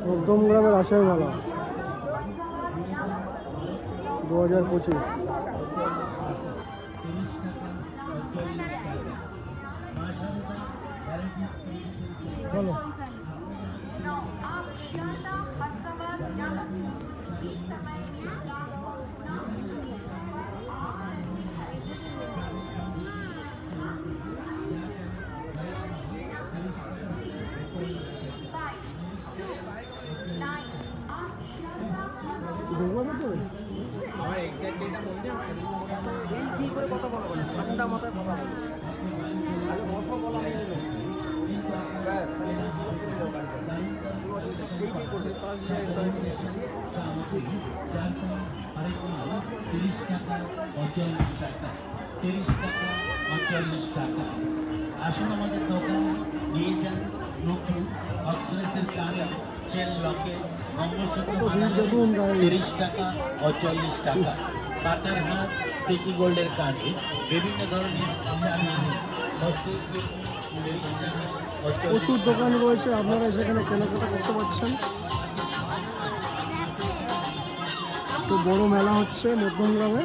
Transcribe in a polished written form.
মধ্যমগ্রামের আশাই মেলা 2025। চলো ঠান্ডা মাথায় কথা বলো, বসো বলা টাকা। আসুন আমাদের দোকান নিয়ে যান নতুন অক্সরেসের কানে, চেন লকে, মঙ্গলসূত্র 30 টাকা ও 40 টাকা। পাতার হাত, সিটি গোল্ডের কানে, বিভিন্ন ধরনের প্রচুর দোকান রয়েছে, আপনারা সেখানে কেনাকাটা করতে পারছেন। তো বড় মেলা হচ্ছে মধ্যমগ্রামে।